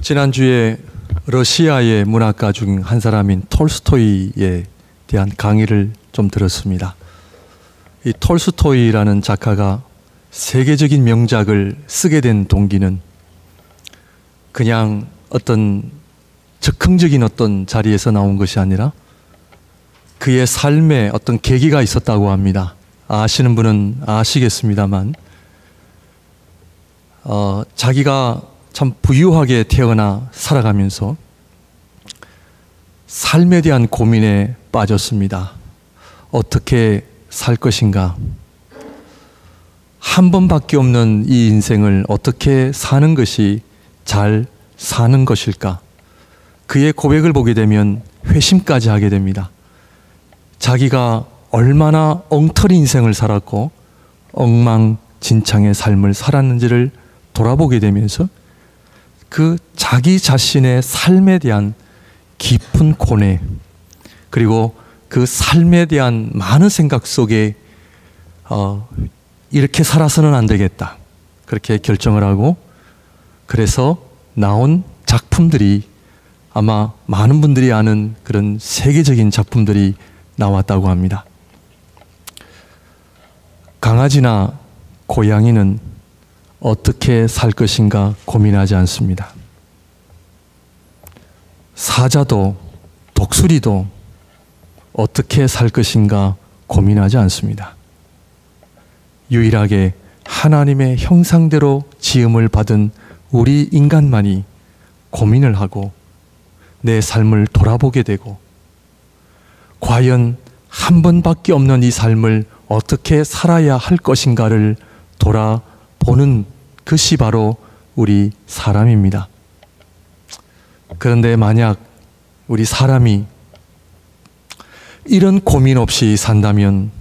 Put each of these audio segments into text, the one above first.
지난주에 러시아의 문학가 중 한 사람인 톨스토이에 대한 강의를 좀 들었습니다. 이 톨스토이라는 작가가 세계적인 명작을 쓰게 된 동기는 그냥 어떤 즉흥적인 어떤 자리에서 나온 것이 아니라 그의 삶에 어떤 계기가 있었다고 합니다. 아시는 분은 아시겠습니다만 자기가 참 부유하게 태어나 살아가면서 삶에 대한 고민에 빠졌습니다. 어떻게 살 것인가? 한 번밖에 없는 이 인생을 어떻게 사는 것이 잘 사는 것일까? 그의 고백을 보게 되면 회심까지 하게 됩니다. 자기가 얼마나 엉터리 인생을 살았고 엉망진창의 삶을 살았는지를 돌아보게 되면서 그 자기 자신의 삶에 대한 깊은 고뇌, 그리고 그 삶에 대한 많은 생각 속에 이렇게 살아서는 안 되겠다, 그렇게 결정을 하고, 그래서 나온 작품들이 아마 많은 분들이 아는 그런 세계적인 작품들이 나왔다고 합니다. 강아지나 고양이는 어떻게 살 것인가 고민하지 않습니다. 사자도 독수리도 어떻게 살 것인가 고민하지 않습니다. 유일하게 하나님의 형상대로 지음을 받은 우리 인간만이 고민을 하고 내 삶을 돌아보게 되고, 과연 한 번밖에 없는 이 삶을 어떻게 살아야 할 것인가를 돌아보는 것이 바로 우리 사람입니다. 그런데 만약 우리 사람이 이런 고민 없이 산다면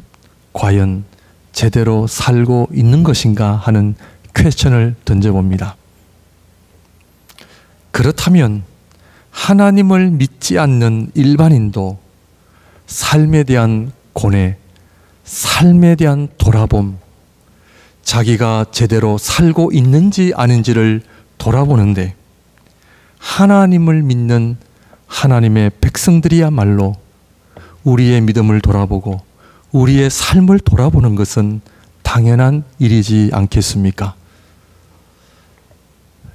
과연 제대로 살고 있는 것인가 하는 퀘스천을 던져봅니다. 그렇다면 하나님을 믿지 않는 일반인도 삶에 대한 고뇌, 삶에 대한 돌아봄, 자기가 제대로 살고 있는지 아닌지를 돌아보는데, 하나님을 믿는 하나님의 백성들이야말로 우리의 믿음을 돌아보고 우리의 삶을 돌아보는 것은 당연한 일이지 않겠습니까?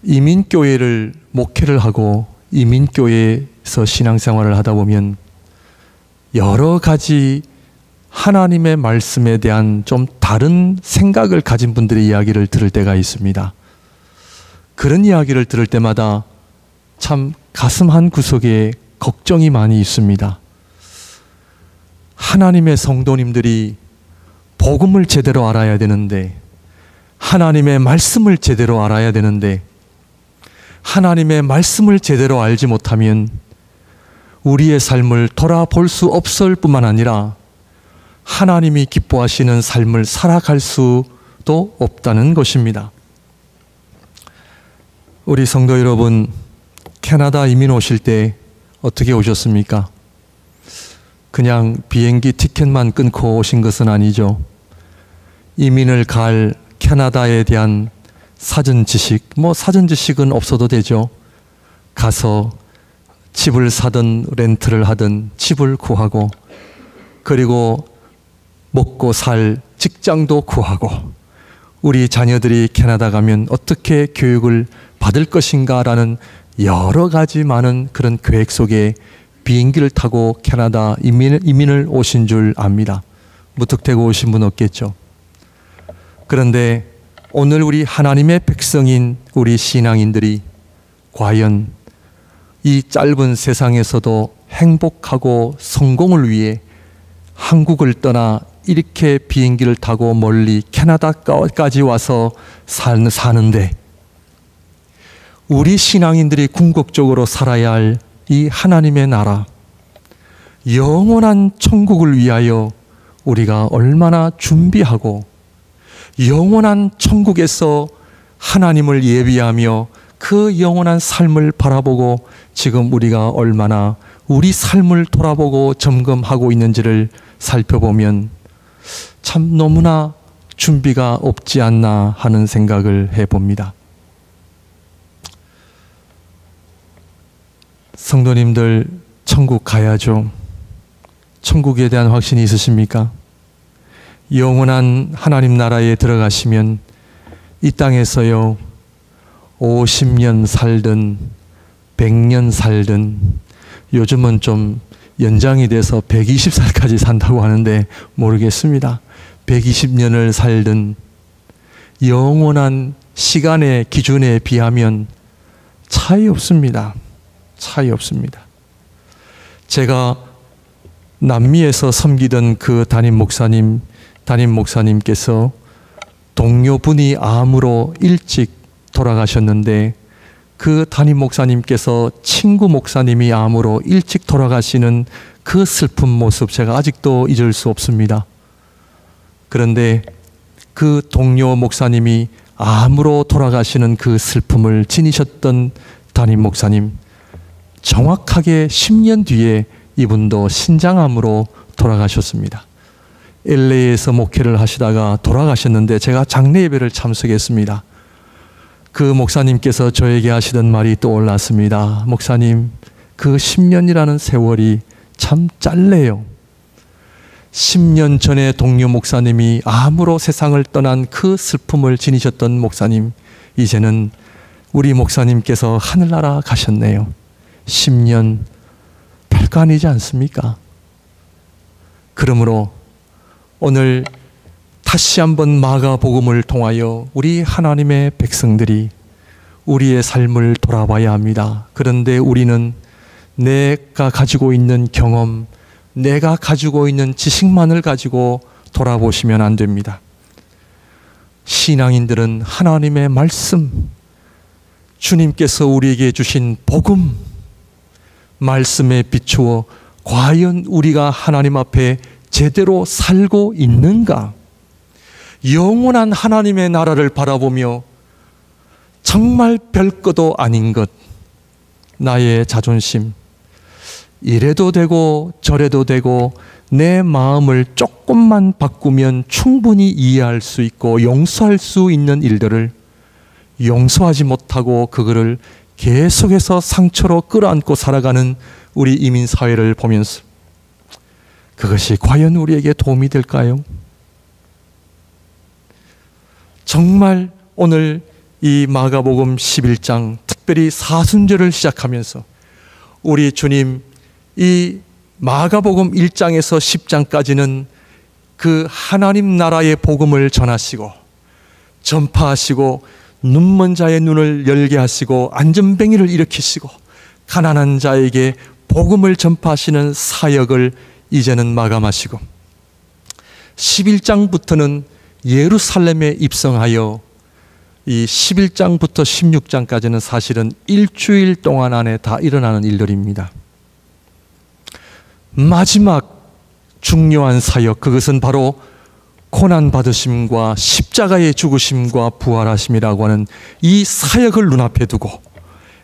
이민교회를 목회를 하고 이민교회에서 신앙생활을 하다 보면 여러 가지 하나님의 말씀에 대한 좀 다른 생각을 가진 분들의 이야기를 들을 때가 있습니다. 그런 이야기를 들을 때마다 참 가슴 한 구석에 걱정이 많이 있습니다. 하나님의 성도님들이 복음을 제대로 알아야 되는데, 하나님의 말씀을 제대로 알아야 되는데, 하나님의 말씀을 제대로 알지 못하면 우리의 삶을 돌아볼 수 없을 뿐만 아니라 하나님이 기뻐하시는 삶을 살아갈 수도 없다는 것입니다. 우리 성도 여러분, 캐나다 이민 오실 때 어떻게 오셨습니까? 그냥 비행기 티켓만 끊고 오신 것은 아니죠. 이민을 갈 캐나다에 대한 사전 지식, 사전 지식은 없어도 되죠. 가서 집을 사든 렌트를 하든 집을 구하고, 그리고 먹고 살 직장도 구하고, 우리 자녀들이 캐나다 가면 어떻게 교육을 받을 것인가라는 여러 가지 많은 그런 계획 속에 비행기를 타고 캐나다 이민을 오신 줄 압니다. 무턱대고 오신 분 없겠죠. 그런데 오늘 우리 하나님의 백성인 우리 신앙인들이 과연 이 짧은 세상에서도 행복하고 성공을 위해 한국을 떠나 이렇게 비행기를 타고 멀리 캐나다까지 와서 사는데, 우리 신앙인들이 궁극적으로 살아야 할 이 하나님의 나라, 영원한 천국을 위하여 우리가 얼마나 준비하고, 영원한 천국에서 하나님을 예비하며 그 영원한 삶을 바라보고 지금 우리가 얼마나 우리 삶을 돌아보고 점검하고 있는지를 살펴보면 참 너무나 준비가 없지 않나 하는 생각을 해봅니다. 성도님들 천국 가야죠. 천국에 대한 확신이 있으십니까? 영원한 하나님 나라에 들어가시면 이 땅에서요 50년 살든 100년 살든, 요즘은 좀 연장이 돼서 120살까지 산다고 하는데 모르겠습니다. 120년을 살든 영원한 시간의 기준에 비하면 차이 없습니다. 차이 없습니다. 제가 남미에서 섬기던 그 담임목사님께서 동료분이 암으로 일찍 돌아가셨는데, 그 담임목사님께서 친구 목사님이 암으로 일찍 돌아가시는 그 슬픈 모습 제가 아직도 잊을 수 없습니다. 그런데 그 동료 목사님이 암으로 돌아가시는 그 슬픔을 지니셨던 담임목사님, 정확하게 10년 뒤에 이분도 신장암으로 돌아가셨습니다. LA에서 목회를 하시다가 돌아가셨는데 제가 장례 예배를 참석했습니다. 그 목사님께서 저에게 하시던 말이 떠올랐습니다. 목사님, 그 10년이라는 세월이 참 짧네요. 10년 전에 동료 목사님이 암으로 세상을 떠난 그 슬픔을 지니셨던 목사님, 이제는 우리 목사님께서 하늘나라 가셨네요. 10년 별거 아니지 않습니까? 그러므로 오늘 다시 한번 마가복음을 통하여 우리 하나님의 백성들이 우리의 삶을 돌아봐야 합니다. 그런데 우리는 내가 가지고 있는 경험, 내가 가지고 있는 지식만을 가지고 돌아보시면 안 됩니다. 신앙인들은 하나님의 말씀, 주님께서 우리에게 주신 복음, 말씀에 비추어 과연 우리가 하나님 앞에 제대로 살고 있는가? 영원한 하나님의 나라를 바라보며 정말 별것도 아닌 것, 나의 자존심, 이래도 되고 저래도 되고 내 마음을 조금만 바꾸면 충분히 이해할 수 있고 용서할 수 있는 일들을 용서하지 못하고 그거를 계속해서 상처로 끌어안고 살아가는 우리 이민사회를 보면서 그것이 과연 우리에게 도움이 될까요? 정말 오늘 이 마가복음 11장, 특별히 사순절을 시작하면서 우리 주님 이 마가복음 1장에서 10장까지는 그 하나님 나라의 복음을 전하시고 전파하시고 눈먼 자의 눈을 열게 하시고 안전뱅이를 일으키시고 가난한 자에게 복음을 전파하시는 사역을 이제는 마감하시고 11장부터는 예루살렘에 입성하여 이 11장부터 16장까지는 사실은 일주일 동안 안에 다 일어나는 일들입니다. 마지막 중요한 사역, 그것은 바로 고난받으심과 십자가의 죽으심과 부활하심이라고 하는 이 사역을 눈앞에 두고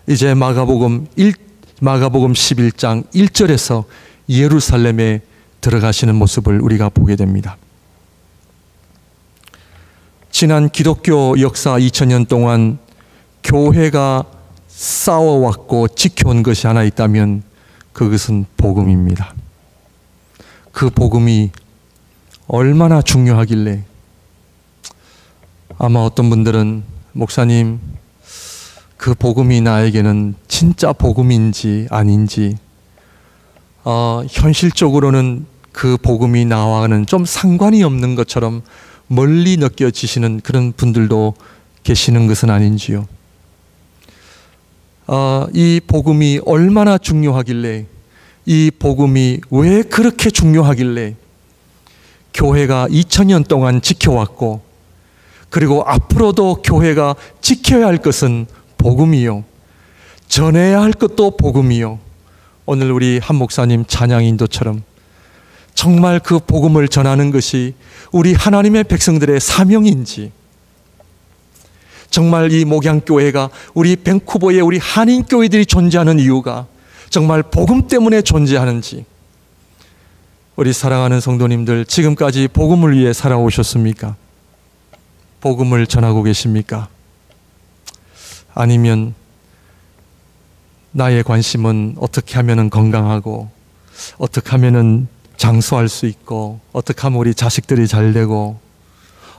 이제 마가복음 11장 1절에서 예루살렘에 들어가시는 모습을 우리가 보게 됩니다. 지난 기독교 역사 2000년 동안 교회가 싸워왔고 지켜온 것이 하나 있다면 그것은 복음입니다. 그 복음이 얼마나 중요하길래 아마 어떤 분들은 목사님, 그 복음이 나에게는 진짜 복음인지 아닌지 현실적으로는 그 복음이 나와는 좀 상관이 없는 것처럼 멀리 느껴지시는 그런 분들도 계시는 것은 아닌지요. 이 복음이 얼마나 중요하길래, 이 복음이 왜 그렇게 중요하길래 교회가 2000년 동안 지켜왔고 그리고 앞으로도 교회가 지켜야 할 것은 복음이요, 전해야 할 것도 복음이요. 오늘 우리 한 목사님 찬양 인도처럼 정말 그 복음을 전하는 것이 우리 하나님의 백성들의 사명인지, 정말 이 목양교회가 우리 밴쿠버에 우리 한인교회들이 존재하는 이유가 정말 복음 때문에 존재하는지, 우리 사랑하는 성도님들, 지금까지 복음을 위해 살아오셨습니까? 복음을 전하고 계십니까? 아니면 나의 관심은 어떻게 하면 건강하고, 어떻게 하면 장수할 수 있고, 어떻게 하면 우리 자식들이 잘 되고,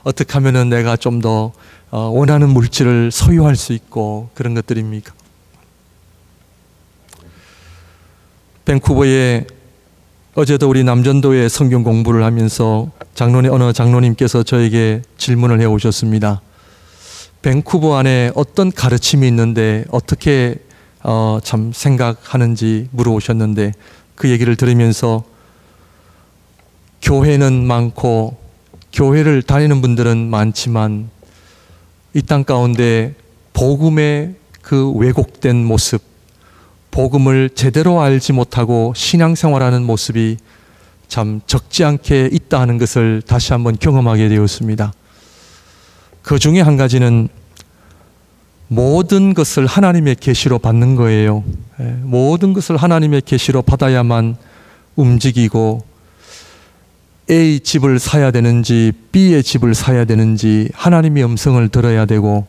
어떻게 하면 내가 좀 더 원하는 물질을 소유할 수 있고, 그런 것들입니까? 밴쿠버에 어제도 우리 남전도에 성경 공부를 하면서 어느 장로님께서 저에게 질문을 해오셨습니다. 밴쿠버 안에 어떤 가르침이 있는데 어떻게 참 생각하는지 물어오셨는데, 그 얘기를 들으면서 교회는 많고 교회를 다니는 분들은 많지만 이 땅 가운데 복음의 그 왜곡된 모습, 복음을 제대로 알지 못하고 신앙생활하는 모습이 참 적지 않게 있다 하는 것을 다시 한번 경험하게 되었습니다. 그 중에 한 가지는 모든 것을 하나님의 계시로 받는 거예요. 모든 것을 하나님의 계시로 받아야만 움직이고, A 집을 사야 되는지 B의 집을 사야 되는지 하나님의 음성을 들어야 되고,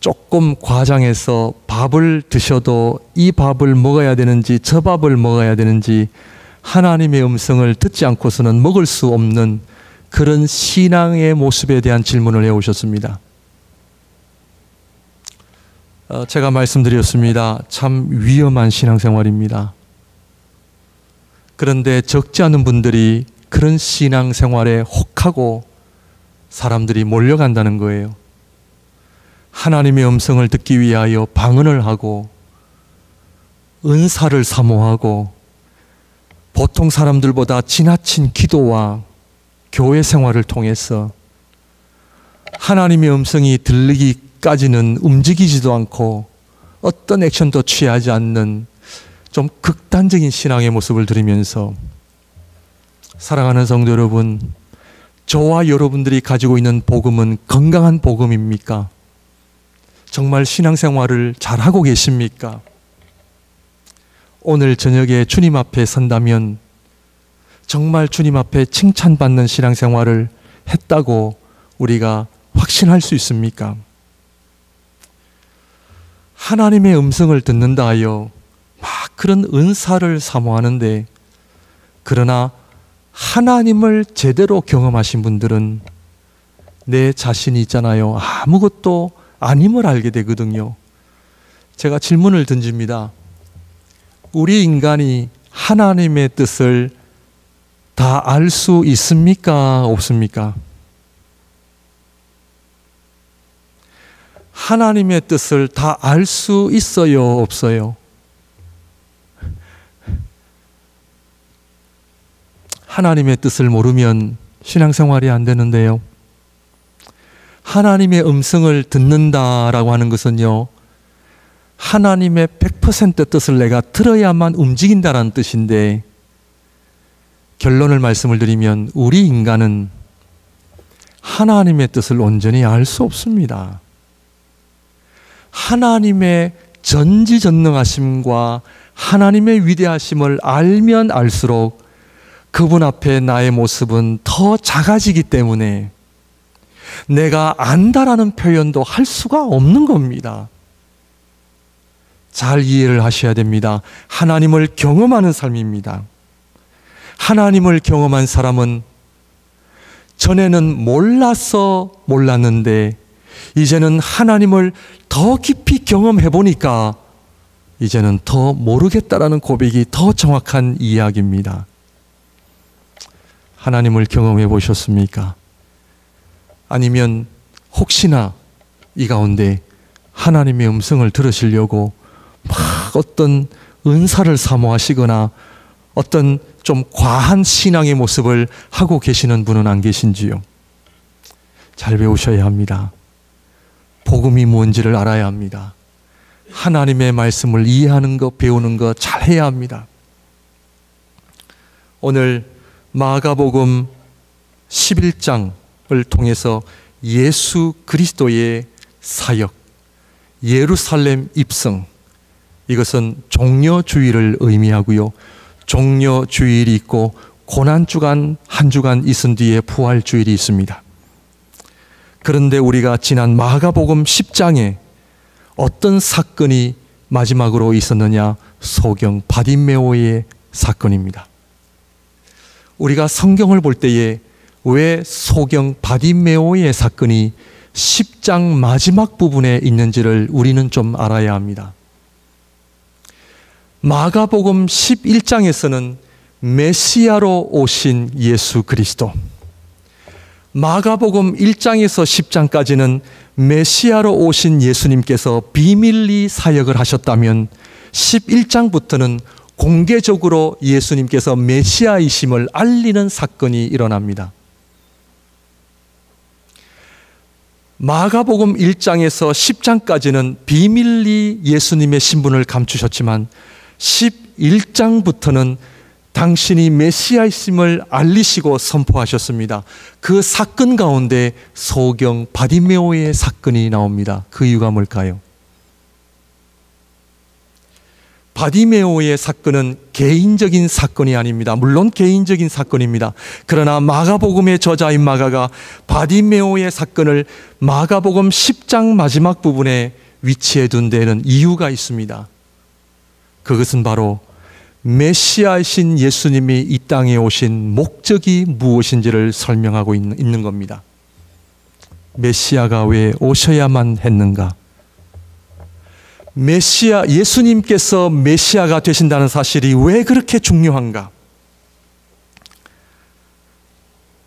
조금 과장해서 밥을 드셔도 이 밥을 먹어야 되는지 저 밥을 먹어야 되는지 하나님의 음성을 듣지 않고서는 먹을 수 없는 그런 신앙의 모습에 대한 질문을 해오셨습니다. 제가 말씀드렸습니다. 참 위험한 신앙생활입니다. 그런데 적지 않은 분들이 그런 신앙생활에 혹하고 사람들이 몰려간다는 거예요. 하나님의 음성을 듣기 위하여 방언을 하고 은사를 사모하고 보통 사람들보다 지나친 기도와 교회 생활을 통해서 하나님의 음성이 들리기까지는 움직이지도 않고 어떤 액션도 취하지 않는 좀 극단적인 신앙의 모습을 들이면서, 사랑하는 성도 여러분, 저와 여러분들이 가지고 있는 복음은 건강한 복음입니까? 정말 신앙생활을 잘하고 계십니까? 오늘 저녁에 주님 앞에 선다면 정말 주님 앞에 칭찬받는 신앙생활을 했다고 우리가 확신할 수 있습니까? 하나님의 음성을 듣는다 하여 막 그런 은사를 사모하는데, 그러나 하나님을 제대로 경험하신 분들은 내 자신이 있잖아요, 아무것도 아님을 알게 되거든요. 제가 질문을 던집니다. 우리 인간이 하나님의 뜻을 다 알 수 있습니까? 없습니까? 하나님의 뜻을 다 알 수 있어요? 없어요? 하나님의 뜻을 모르면 신앙생활이 안 되는데요. 하나님의 음성을 듣는다라고 하는 것은요, 하나님의 100% 뜻을 내가 들어야만 움직인다라는 뜻인데, 결론을 말씀을 드리면 우리 인간은 하나님의 뜻을 온전히 알 수 없습니다. 하나님의 전지전능하심과 하나님의 위대하심을 알면 알수록 그분 앞에 나의 모습은 더 작아지기 때문에 내가 안다라는 표현도 할 수가 없는 겁니다. 잘 이해를 하셔야 됩니다. 하나님을 경험하는 삶입니다. 하나님을 경험한 사람은 전에는 몰라서 몰랐는데 이제는 하나님을 더 깊이 경험해 보니까 이제는 더 모르겠다라는 고백이 더 정확한 이야기입니다. 하나님을 경험해 보셨습니까? 아니면 혹시나 이 가운데 하나님의 음성을 들으시려고 막 어떤 은사를 사모하시거나 어떤 좀 과한 신앙의 모습을 하고 계시는 분은 안 계신지요? 잘 배우셔야 합니다. 복음이 뭔지를 알아야 합니다. 하나님의 말씀을 이해하는 것, 배우는 것 잘해야 합니다. 오늘 마가복음 11장을 통해서 예수 그리스도의 사역, 예루살렘 입성, 이것은 종려주일을 의미하고요. 종려주일이 있고 고난주간 한 주간 있은 뒤에 부활주일이 있습니다. 그런데 우리가 지난 마가복음 10장에 어떤 사건이 마지막으로 있었느냐? 소경 바디메오의 사건입니다. 우리가 성경을 볼 때에 왜 소경 바디메오의 사건이 10장 마지막 부분에 있는지를 우리는 좀 알아야 합니다. 마가복음 11장에서는 메시아로 오신 예수 그리스도, 마가복음 1장에서 10장까지는 메시아로 오신 예수님께서 비밀리 사역을 하셨다면 11장부터는 공개적으로 예수님께서 메시아이심을 알리는 사건이 일어납니다. 마가복음 1장에서 10장까지는 비밀리 예수님의 신분을 감추셨지만 11장부터는 당신이 메시아이심을 알리시고 선포하셨습니다. 그 사건 가운데 소경 바디메오의 사건이 나옵니다. 그 이유가 뭘까요? 바디메오의 사건은 개인적인 사건이 아닙니다. 물론 개인적인 사건입니다. 그러나 마가복음의 저자인 마가가 바디메오의 사건을 마가복음 10장 마지막 부분에 위치해 둔 데에는 이유가 있습니다. 그것은 바로 메시아이신 예수님이 이 땅에 오신 목적이 무엇인지를 설명하고 있는 겁니다. 메시아가 왜 오셔야만 했는가? 예수님께서 메시아가 되신다는 사실이 왜 그렇게 중요한가?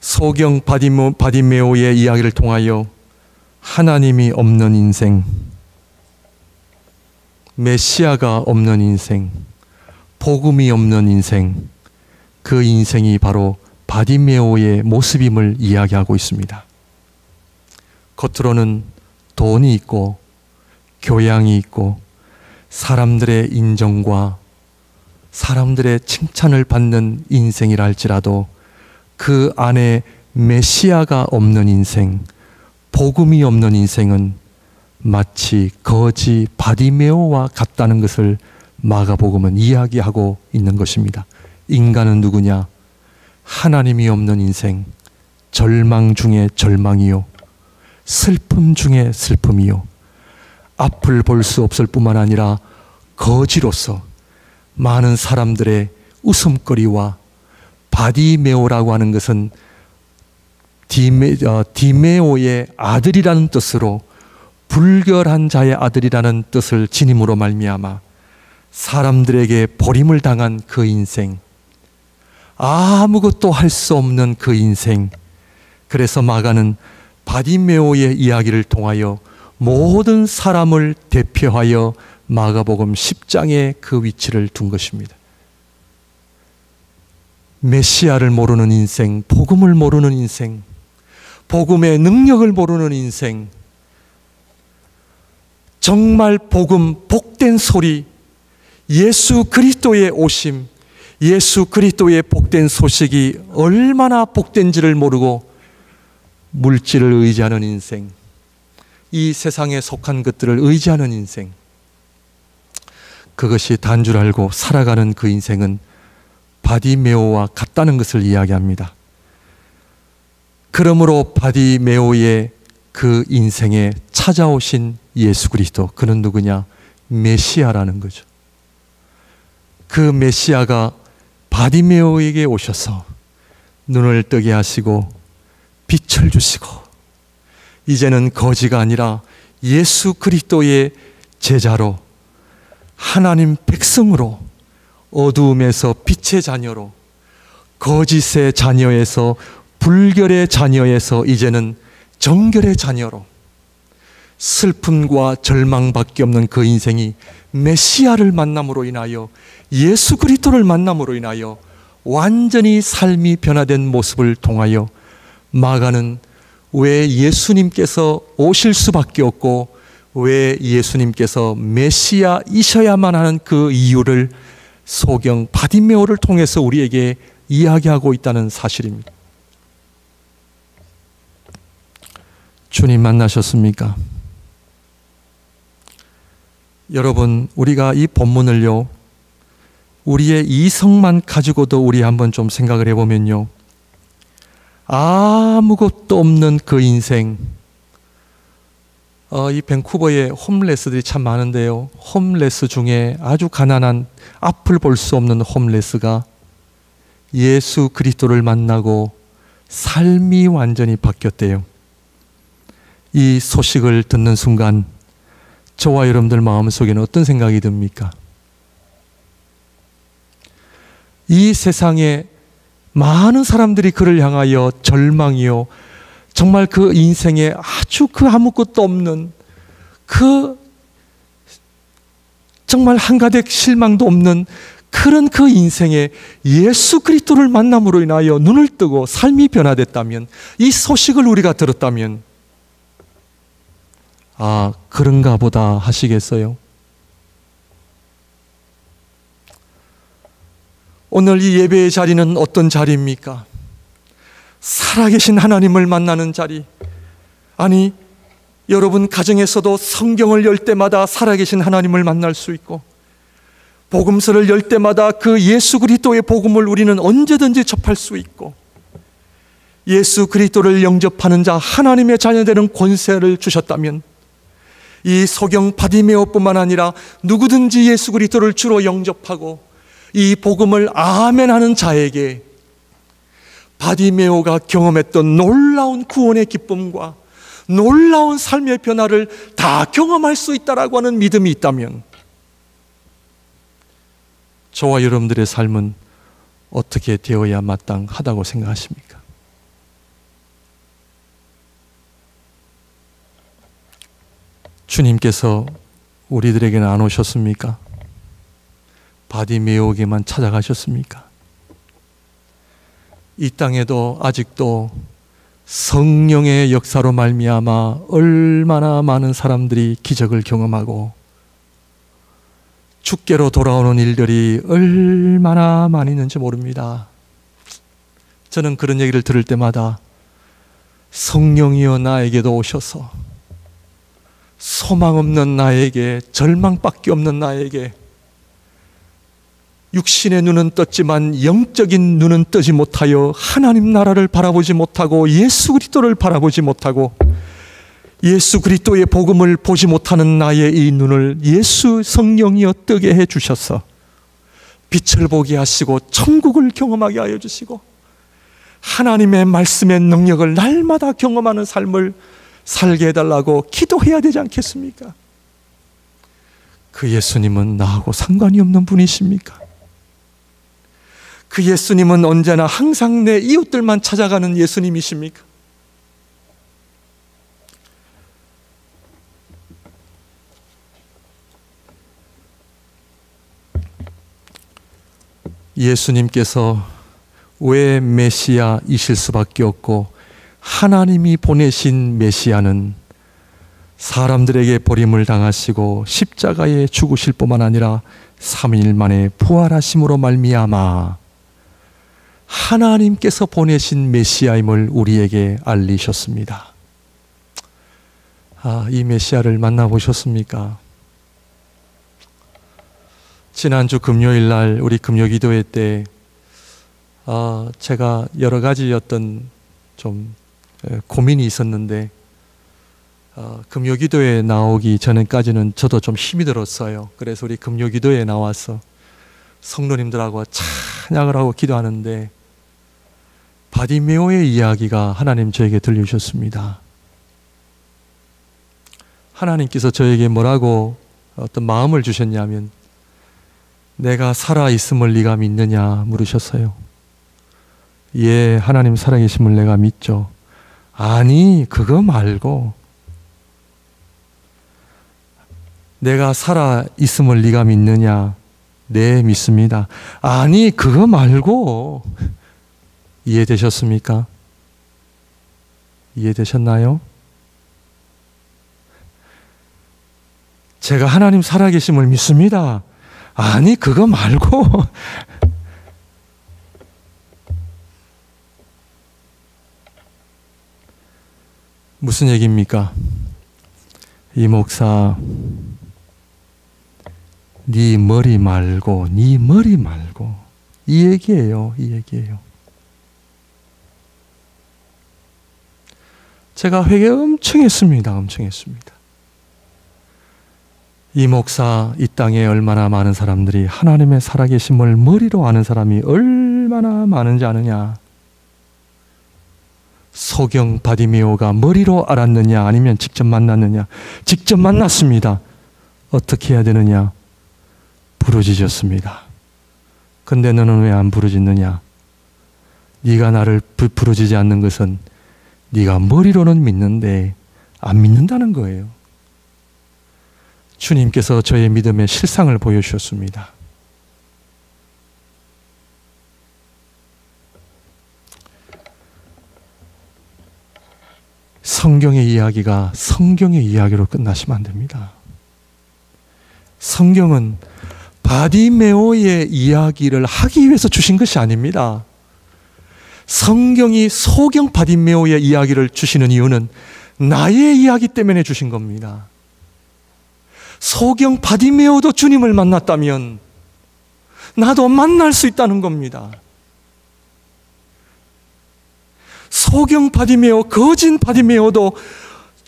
소경 바디메오의 이야기를 통하여 하나님이 없는 인생, 메시아가 없는 인생, 복음이 없는 인생, 그 인생이 바로 바디메오의 모습임을 이야기하고 있습니다. 겉으로는 돈이 있고 교양이 있고 사람들의 인정과 사람들의 칭찬을 받는 인생이라 할지라도 그 안에 메시아가 없는 인생, 복음이 없는 인생은 마치 거지 바디메오와 같다는 것을 마가복음은 이야기하고 있는 것입니다. 인간은 누구냐? 하나님이 없는 인생, 절망 중에 절망이요, 슬픔 중에 슬픔이요, 앞을 볼 수 없을 뿐만 아니라 거지로서 많은 사람들의 웃음거리와, 바디메오라고 하는 것은 디메오의 아들이라는 뜻으로 불결한 자의 아들이라는 뜻을 지님으로 말미암아 사람들에게 버림을 당한 그 인생, 아무것도 할 수 없는 그 인생. 그래서 마가는 바디메오의 이야기를 통하여 모든 사람을 대표하여 마가복음 10장에 그 위치를 둔 것입니다. 메시아를 모르는 인생, 복음을 모르는 인생, 복음의 능력을 모르는 인생, 정말 복음, 복된 소리, 예수 그리스도의 오심, 예수 그리스도의 복된 소식이 얼마나 복된지를 모르고 물질을 의지하는 인생, 이 세상에 속한 것들을 의지하는 인생, 그것이 단 줄 알고 살아가는 그 인생은 바디메오와 같다는 것을 이야기합니다. 그러므로 바디메오의 그 인생에 찾아오신 예수 그리스도, 그는 누구냐? 메시아라는 거죠. 그 메시아가 바디메오에게 오셔서 눈을 뜨게 하시고 빛을 주시고 이제는 거지가 아니라 예수 그리스도의 제자로, 하나님 백성으로, 어두움에서 빛의 자녀로, 거짓의 자녀에서, 불결의 자녀에서 이제는 정결의 자녀로, 슬픔과 절망밖에 없는 그 인생이 메시아를 만남으로 인하여, 예수 그리스도를 만남으로 인하여 완전히 삶이 변화된 모습을 통하여 마가는 왜 예수님께서 오실 수밖에 없고 왜 예수님께서 메시아이셔야만 하는 그 이유를 소경 바디메오를 통해서 우리에게 이야기하고 있다는 사실입니다. 주님 만나셨습니까? 여러분, 우리가 이 본문을요, 우리의 이성만 가지고도 우리 한번 좀 생각을 해보면요, 아무것도 없는 그 인생, 이 밴쿠버에 홈레스들이 참 많은데요. 홈레스 중에 아주 가난한, 앞을 볼 수 없는 홈레스가 예수 그리스도를 만나고 삶이 완전히 바뀌었대요. 이 소식을 듣는 순간 저와 여러분들 마음속에는 어떤 생각이 듭니까? 이 세상에 많은 사람들이 그를 향하여 절망이요, 정말 그 인생에 아주 아무것도 없는, 정말 한가득 실망도 없는 그런 그 인생에 예수 그리스도를 만남으로 인하여 눈을 뜨고 삶이 변화됐다면, 이 소식을 우리가 들었다면, 아, 그런가 보다 하시겠어요? 오늘 이 예배의 자리는 어떤 자리입니까? 살아계신 하나님을 만나는 자리. 아니, 여러분 가정에서도 성경을 열 때마다 살아계신 하나님을 만날 수 있고, 복음서를 열 때마다 그 예수 그리스도의 복음을 우리는 언제든지 접할 수 있고, 예수 그리스도를 영접하는 자, 하나님의 자녀되는 권세를 주셨다면, 이 소경 바디메오뿐만 아니라 누구든지 예수 그리스도를 주로 영접하고 이 복음을 아멘하는 자에게 바디메오가 경험했던 놀라운 구원의 기쁨과 놀라운 삶의 변화를 다 경험할 수 있다라고 하는 믿음이 있다면, 저와 여러분들의 삶은 어떻게 되어야 마땅하다고 생각하십니까? 주님께서 우리들에게는 안 오셨습니까? 바디메오에게만 찾아가셨습니까? 이 땅에도 아직도 성령의 역사로 말미암아 얼마나 많은 사람들이 기적을 경험하고 주께로 돌아오는 일들이 얼마나 많이 있는지 모릅니다. 저는 그런 얘기를 들을 때마다 성령이여 나에게도 오셔서 소망 없는 나에게, 절망밖에 없는 나에게, 육신의 눈은 떴지만 영적인 눈은 뜨지 못하여 하나님 나라를 바라보지 못하고 예수 그리스도를 바라보지 못하고 예수 그리스도의 복음을 보지 못하는 나의 이 눈을 예수 성령이여 뜨게 해 주셔서 빛을 보게 하시고 천국을 경험하게 하여 주시고 하나님의 말씀의 능력을 날마다 경험하는 삶을 살게 해달라고 기도해야 되지 않겠습니까? 그 예수님은 나하고 상관이 없는 분이십니까? 그 예수님은 언제나 항상 내 이웃들만 찾아가는 예수님이십니까? 예수님께서 왜 메시아이실 수밖에 없고 하나님이 보내신 메시아는 사람들에게 버림을 당하시고 십자가에 죽으실 뿐만 아니라 3일 만에 부활하심으로 말미암아 하나님께서 보내신 메시아임을 우리에게 알리셨습니다. 아, 이 메시아를 만나보셨습니까? 지난주 금요일 날 우리 금요기도회 때 제가 여러 가지 어떤 좀 고민이 있었는데 금요기도에 나오기 전에까지는 저도 좀 힘이 들었어요. 그래서 우리 금요기도에 나와서 성도님들하고 찬양을 하고 기도하는데 바디메오의 이야기가 하나님 저에게 들려주셨습니다. 하나님께서 저에게 뭐라고 어떤 마음을 주셨냐면, 내가 살아있음을 네가 믿느냐 물으셨어요. 예, 하나님 살아계심을 내가 믿죠. 아니, 그거 말고 내가 살아있음을 네가 믿느냐? 네, 믿습니다. 아니, 그거 말고. 이해되셨습니까? 이해되셨나요? 제가 하나님 살아계심을 믿습니다. 아니, 그거 말고. 무슨 얘기입니까? 이 목사, 네 머리 말고, 네 머리 말고. 이 얘기예요, 이 얘기예요. 제가 회개 엄청 했습니다. 엄청 했습니다. 이 목사, 이 땅에 얼마나 많은 사람들이 하나님의 살아계심을 머리로 아는 사람이 얼마나 많은지 아느냐? 소경 바디메오가 머리로 알았느냐, 아니면 직접 만났느냐? 직접 만났습니다. 어떻게 해야 되느냐? 부르짖었습니다. 근데 너는 왜 안 부르짖느냐? 네가 나를 부르짖지 않는 것은 네가 머리로는 믿는데 안 믿는다는 거예요. 주님께서 저의 믿음의 실상을 보여주셨습니다. 성경의 이야기가 성경의 이야기로 끝나시면 안 됩니다. 성경은 바디메오의 이야기를 하기 위해서 주신 것이 아닙니다. 성경이 소경 바디메오의 이야기를 주시는 이유는 나의 이야기 때문에 주신 겁니다. 소경 바디메오도 주님을 만났다면 나도 만날 수 있다는 겁니다. 소경 바디메오, 거진 바디메오도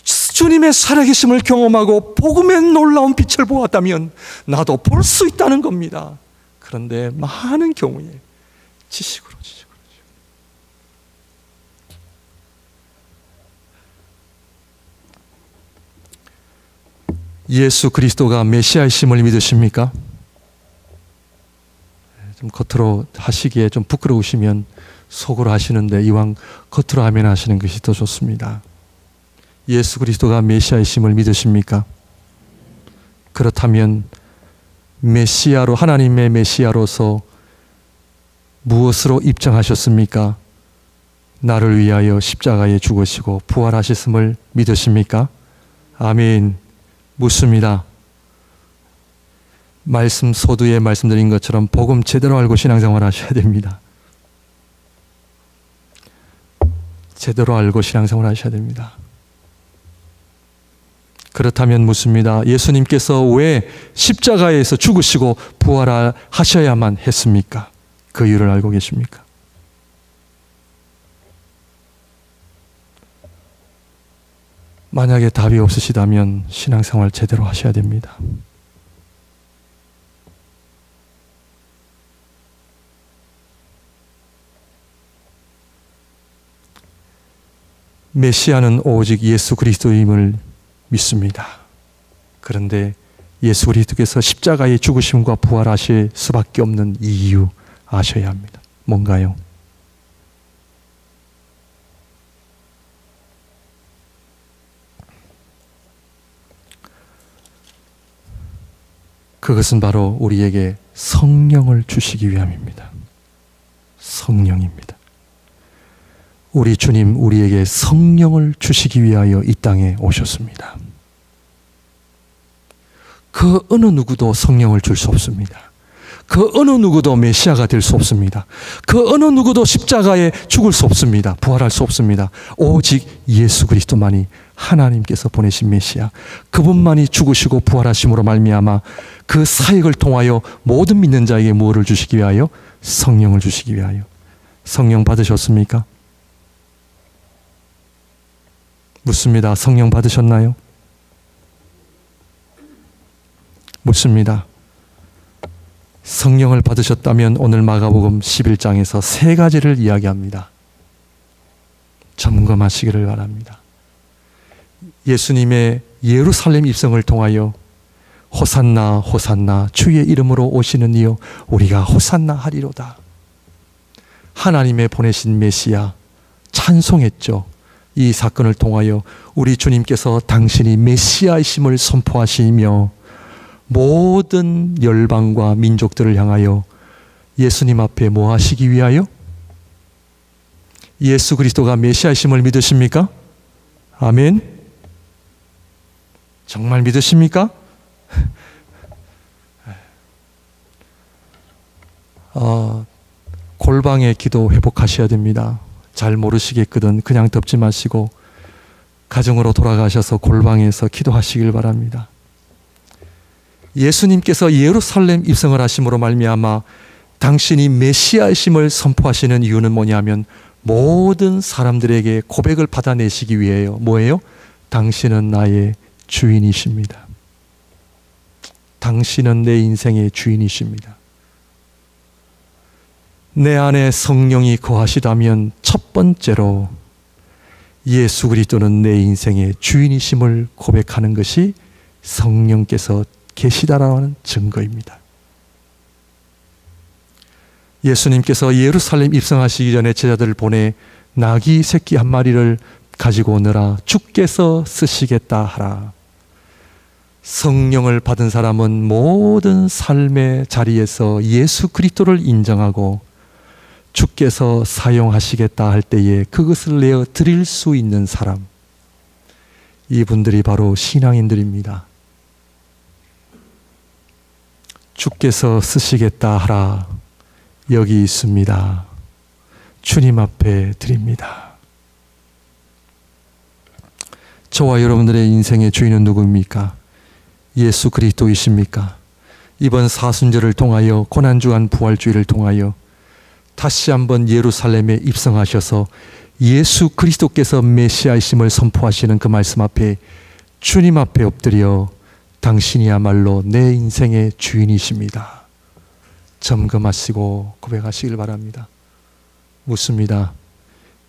주님의 살아계심을 경험하고 복음의 놀라운 빛을 보았다면 나도 볼 수 있다는 겁니다. 그런데 많은 경우에 지식으로 예수 그리스도가 메시아이심을 믿으십니까? 좀 겉으로 하시기에 좀 부끄러우시면 속으로 하시는데 이왕 겉으로 하면 하시는 것이 더 좋습니다. 예수 그리스도가 메시아이심을 믿으십니까? 그렇다면 메시아로, 하나님의 메시아로서 무엇으로 입장하셨습니까? 나를 위하여 십자가에 죽으시고 부활하셨음을 믿으십니까? 아멘. 묻습니다. 말씀 소두에 말씀드린 것처럼 복음 제대로 알고 신앙생활 하셔야 됩니다. 제대로 알고 신앙생활 하셔야 됩니다. 그렇다면 묻습니다. 예수님께서 왜 십자가에서 죽으시고 부활하셔야만 했습니까? 그 이유를 알고 계십니까? 만약에 답이 없으시다면 신앙생활 제대로 하셔야 됩니다. 메시아는 오직 예수 그리스도임을 믿습니다. 그런데 예수 그리스도께서 십자가에 죽으심과 부활하실 수밖에 없는 이유 아셔야 합니다. 뭔가요? 그것은 바로 우리에게 성령을 주시기 위함입니다. 성령입니다. 우리 주님 우리에게 성령을 주시기 위하여 이 땅에 오셨습니다. 그 어느 누구도 성령을 줄 수 없습니다. 그 어느 누구도 메시아가 될 수 없습니다. 그 어느 누구도 십자가에 죽을 수 없습니다. 부활할 수 없습니다. 오직 예수 그리스도만이 하나님께서 보내신 메시아, 그분만이 죽으시고 부활하심으로 말미암아 그 사역을 통하여 모든 믿는 자에게 무엇을 주시기 위하여? 성령을 주시기 위하여. 성령 받으셨습니까? 묻습니다. 성령 받으셨나요? 묻습니다. 성령을 받으셨다면 오늘 마가복음 11장에서 세 가지를 이야기합니다. 점검하시기를 바랍니다. 예수님의 예루살렘 입성을 통하여 호산나 호산나 주의 이름으로 오시는 이여 우리가 호산나 하리로다. 하나님의 보내신 메시아 찬송했죠. 이 사건을 통하여 우리 주님께서 당신이 메시아이심을 선포하시며 모든 열방과 민족들을 향하여 예수님 앞에 뭐 하시기 위하여? 예수 그리스도가 메시아이심을 믿으십니까? 아멘. 정말 믿으십니까? 골방의 기도 회복하셔야 됩니다. 잘 모르시겠거든 그냥 덮지 마시고 가정으로 돌아가셔서 골방에서 기도하시길 바랍니다. 예수님께서 예루살렘 입성을 하심으로 말미암아 당신이 메시아이심을 선포하시는 이유는 뭐냐면 모든 사람들에게 고백을 받아내시기 위해요. 뭐예요? 당신은 나의 주인이십니다. 당신은 내 인생의 주인이십니다. 내 안에 성령이 거하시다면 첫 번째로 예수 그리스도는 내 인생의 주인이심을 고백하는 것이 성령께서 계시다라는 증거입니다. 예수님께서 예루살렘 입성하시기 전에 제자들을 보내 나귀 새끼 한 마리를 가지고 오너라 주께서 쓰시겠다 하라. 성령을 받은 사람은 모든 삶의 자리에서 예수 그리스도를 인정하고 주께서 사용하시겠다 할 때에 그것을 내어 드릴 수 있는 사람, 이분들이 바로 신앙인들입니다. 주께서 쓰시겠다 하라. 여기 있습니다. 주님 앞에 드립니다. 저와 여러분들의 인생의 주인은 누구입니까? 예수 그리스도이십니까? 이번 사순절을 통하여 고난주간 부활주의를 통하여 다시 한번 예루살렘에 입성하셔서 예수 그리스도께서 메시아이심을 선포하시는 그 말씀 앞에 주님 앞에 엎드려 당신이야말로 내 인생의 주인이십니다. 점검하시고 고백하시길 바랍니다. 묻습니다.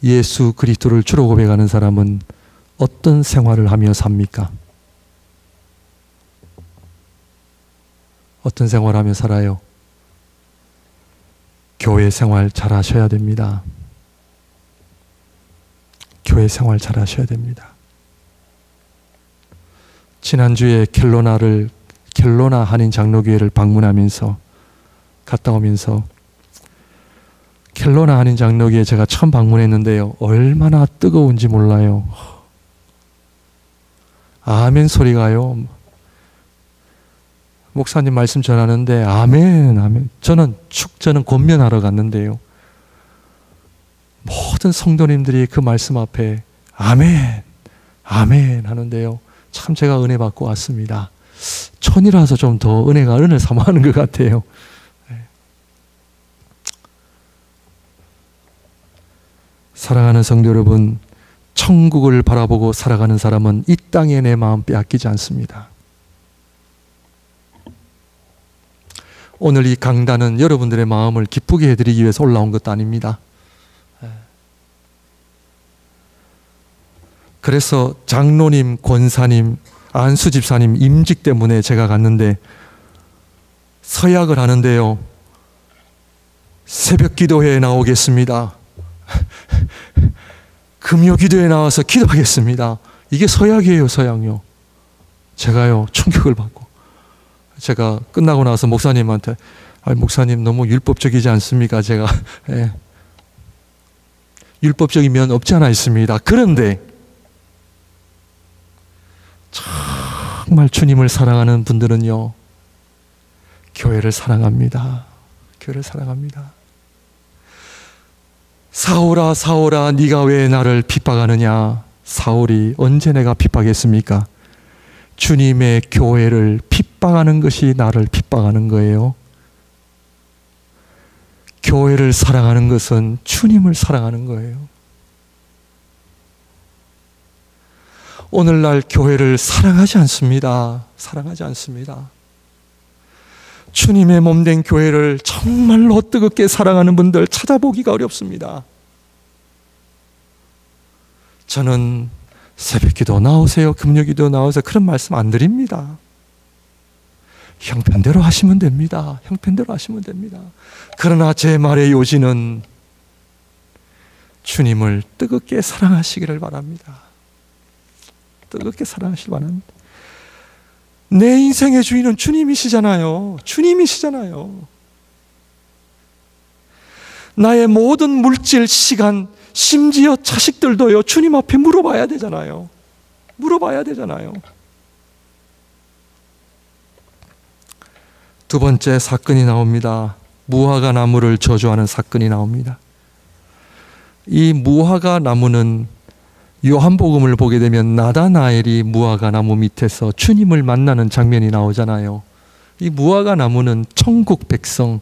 예수 그리스도를 주로 고백하는 사람은 어떤 생활을 하며 삽니까? 어떤 생활을 하며 살아요? 교회 생활 잘 하셔야 됩니다. 교회 생활 잘 하셔야 됩니다. 지난주에 켈로나 한인 장로교회를 방문하면서 갔다 오면서 켈로나 한인 장로교회 제가 처음 방문했는데요. 얼마나 뜨거운지 몰라요. 아멘 소리가요. 목사님 말씀 전하는데 아멘 아멘. 저는 권면하러 갔는데요. 모든 성도님들이 그 말씀 앞에 아멘 아멘 하는데요. 참 제가 은혜 받고 왔습니다. 천이라서 좀 더 은혜를 사모하는 것 같아요. 사랑하는 성도 여러분, 천국을 바라보고 살아가는 사람은 이 땅에 내 마음 빼앗기지 않습니다. 오늘 이 강단은 여러분들의 마음을 기쁘게 해드리기 위해서 올라온 것도 아닙니다. 그래서 장로님, 권사님, 안수 집사님 임직 때문에 제가 갔는데 서약을 하는데요. 새벽 기도회에 나오겠습니다. 금요 기도에 나와서 기도하겠습니다. 이게 서약이에요, 서약요. 제가요, 충격을 받고. 제가 끝나고 나서 목사님한테 목사님 너무 율법적이지 않습니까? 제가 율법적이면 없지 않아 있습니다. 그런데 정말 주님을 사랑하는 분들은요, 교회를 사랑합니다. 교회를 사랑합니다. 사울아 사울아 네가 왜 나를 핍박하느냐. 사울이 언제 내가 핍박했습니까? 주님의 교회를 핍박하는 것이 나를 핍박하는 거예요. 교회를 사랑하는 것은 주님을 사랑하는 거예요. 오늘날 교회를 사랑하지 않습니다. 사랑하지 않습니다. 주님의 몸된 교회를 정말로 뜨겁게 사랑하는 분들 찾아보기가 어렵습니다. 저는 새벽기도 나오세요, 금요기도 나오세요 그런 말씀 안 드립니다. 형편대로 하시면 됩니다. 형편대로 하시면 됩니다. 그러나 제 말의 요지는 주님을 뜨겁게 사랑하시기를 바랍니다. 뜨겁게 사랑하시길 바랍니다. 내 인생의 주인은 주님이시잖아요. 주님이시잖아요. 나의 모든 물질, 시간, 심지어 자식들도요, 주님 앞에 물어봐야 되잖아요. 물어봐야 되잖아요. 두 번째 사건이 나옵니다. 무화과 나무를 저주하는 사건이 나옵니다. 이 무화과 나무는 요한복음을 보게 되면 나다나엘이 무화과 나무 밑에서 주님을 만나는 장면이 나오잖아요. 이 무화과 나무는 천국 백성,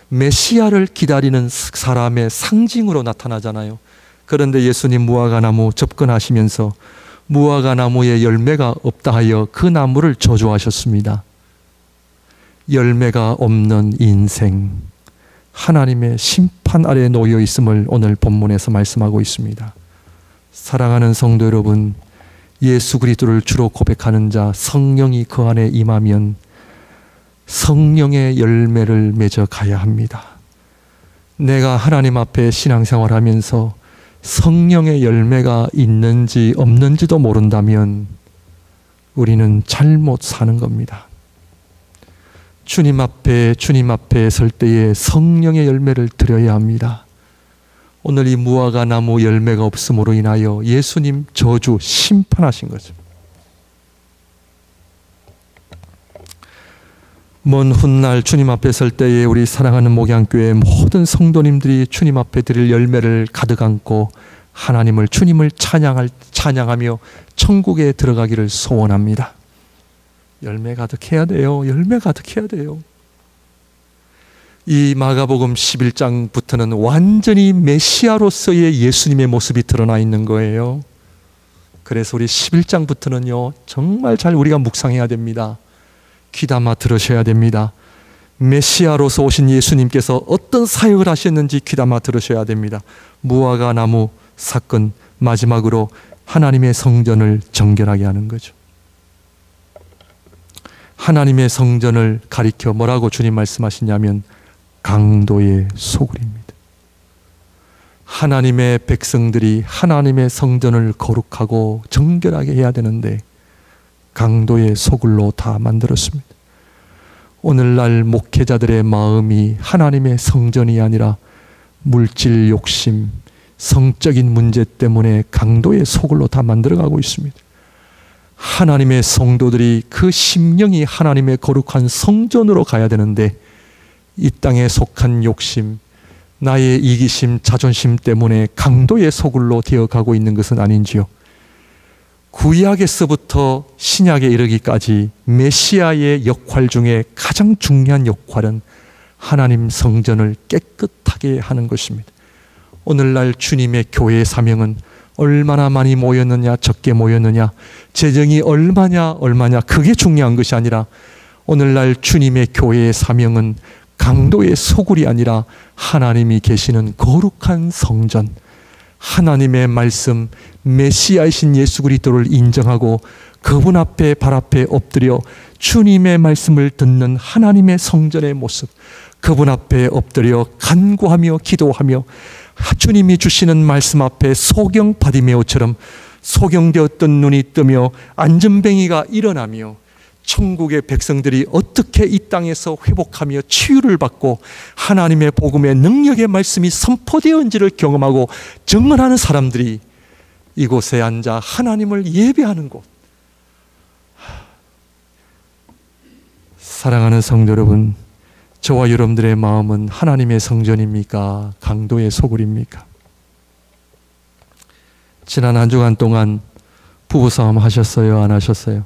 메시아를 기다리는 사람의 상징으로 나타나잖아요. 그런데 예수님 무화과 나무 접근하시면서 무화과 나무에 열매가 없다 하여 그 나무를 저주하셨습니다. 열매가 없는 인생, 하나님의 심판 아래 놓여 있음을 오늘 본문에서 말씀하고 있습니다. 사랑하는 성도 여러분, 예수 그리스도를 주로 고백하는 자, 성령이 그 안에 임하면 성령의 열매를 맺어 가야 합니다. 내가 하나님 앞에 신앙생활하면서 성령의 열매가 있는지 없는지도 모른다면 우리는 잘못 사는 겁니다. 주님 앞에 설 때에 성령의 열매를 드려야 합니다. 오늘 이 무화과 나무 열매가 없음으로 인하여 예수님 저주 심판하신 거죠. 먼 훗날 주님 앞에 설 때에 우리 사랑하는 목양교회 모든 성도님들이 주님 앞에 드릴 열매를 가득 안고 하나님을, 주님을 찬양하며 천국에 들어가기를 소원합니다. 열매 가득해야 돼요. 열매 가득해야 돼요. 이 마가복음 11장부터는 완전히 메시아로서의 예수님의 모습이 드러나 있는 거예요. 그래서 우리 11장부터는요, 정말 잘 우리가 묵상해야 됩니다. 귀담아 들으셔야 됩니다. 메시아로서 오신 예수님께서 어떤 사역을 하셨는지 귀담아 들으셔야 됩니다. 무화과 나무 사건, 마지막으로 하나님의 성전을 정결하게 하는 거죠. 하나님의 성전을 가리켜 뭐라고 주님 말씀하시냐면 강도의 소굴입니다. 하나님의 백성들이 하나님의 성전을 거룩하고 정결하게 해야 되는데 강도의 소굴로 다 만들었습니다. 오늘날 목회자들의 마음이 하나님의 성전이 아니라 물질 욕심, 성적인 문제 때문에 강도의 소굴로 다 만들어가고 있습니다. 하나님의 성도들이 그 심령이 하나님의 거룩한 성전으로 가야 되는데 이 땅에 속한 욕심, 나의 이기심, 자존심 때문에 강도의 소굴로 되어가고 있는 것은 아닌지요. 구약에서부터 신약에 이르기까지 메시아의 역할 중에 가장 중요한 역할은 하나님 성전을 깨끗하게 하는 것입니다. 오늘날 주님의 교회의 사명은 얼마나 많이 모였느냐, 적게 모였느냐, 재정이 얼마냐 그게 중요한 것이 아니라 오늘날 주님의 교회의 사명은 강도의 소굴이 아니라 하나님이 계시는 거룩한 성전, 하나님의 말씀, 메시아이신 예수 그리스도를 인정하고 그분 앞에 발 앞에 엎드려 주님의 말씀을 듣는 하나님의 성전의 모습, 그분 앞에 엎드려 간구하며 기도하며 주님이 주시는 말씀 앞에 소경 바디메오처럼 소경되었던 눈이 뜨며 안전뱅이가 일어나며 천국의 백성들이 어떻게 이 땅에서 회복하며 치유를 받고 하나님의 복음의 능력의 말씀이 선포되었는지를 경험하고 증언하는 사람들이 이곳에 앉아 하나님을 예배하는 곳. 사랑하는 성도 여러분, 저와 여러분들의 마음은 하나님의 성전입니까? 강도의 소굴입니까? 지난 한 주간 동안 부부싸움 하셨어요? 안 하셨어요?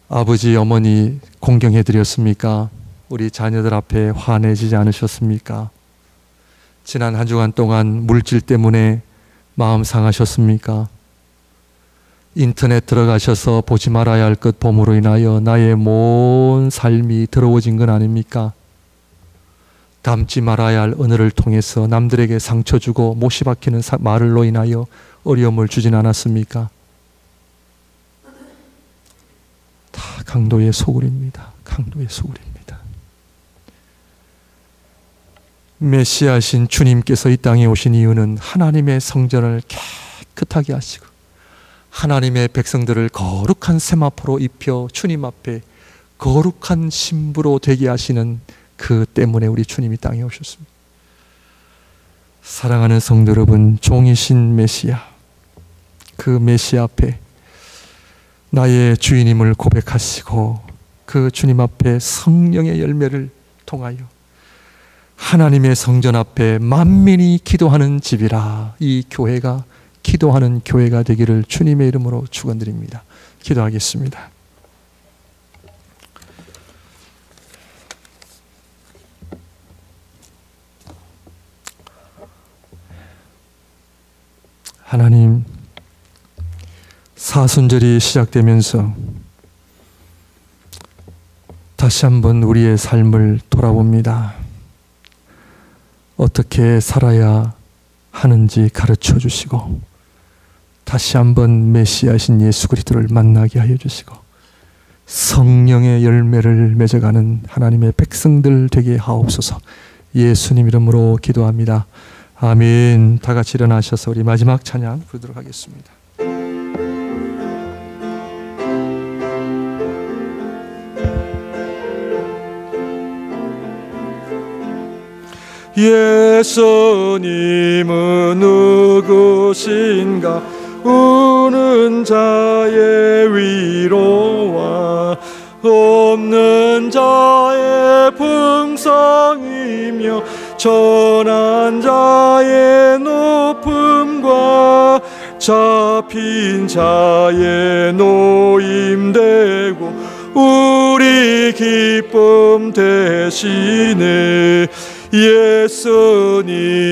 아버지, 어머니 공경해 드렸습니까? 우리 자녀들 앞에 화내지지 않으셨습니까? 지난 한 주간 동안 물질 때문에 마음 상하셨습니까? 인터넷 들어가셔서 보지 말아야 할 것 봄으로 인하여 나의 모든 삶이 더러워진 건 아닙니까? 담지 말아야 할 언어를 통해서 남들에게 상처 주고 못이 박히는 말을로 인하여 어려움을 주진 않았습니까? 다 강도의 소굴입니다. 강도의 소굴입니다. 메시아신 주님께서 이 땅에 오신 이유는 하나님의 성전을 깨끗하게 하시고 하나님의 백성들을 거룩한 세마포로 입혀 주님 앞에 거룩한 신부로 되게 하시는 그 때문에 우리 주님이 땅에 오셨습니다. 사랑하는 성도 여러분, 종이신 메시아, 그 메시아 앞에 나의 주인임을 고백하시고 그 주님 앞에 성령의 열매를 통하여 하나님의 성전 앞에 만민이 기도하는 집이라, 이 교회가 기도하는 교회가 되기를 주님의 이름으로 축원드립니다. 기도하겠습니다. 하나님, 사순절이 시작되면서 다시 한번 우리의 삶을 돌아봅니다. 어떻게 살아야 하는지 가르쳐 주시고 다시 한번 메시아신 예수 그리스도를 만나게 하여 주시고 성령의 열매를 맺어가는 하나님의 백성들 되게 하옵소서. 예수님 이름으로 기도합니다. 아멘. 다 같이 일어나셔서 우리 마지막 찬양 부르도록 하겠습니다. 예수님은 누구신가? 우는 자의 위로와 없는 자의 풍성이며 천한 자의 높음과 잡힌 자의 노임되고 우리 기쁨 되시네. 예수님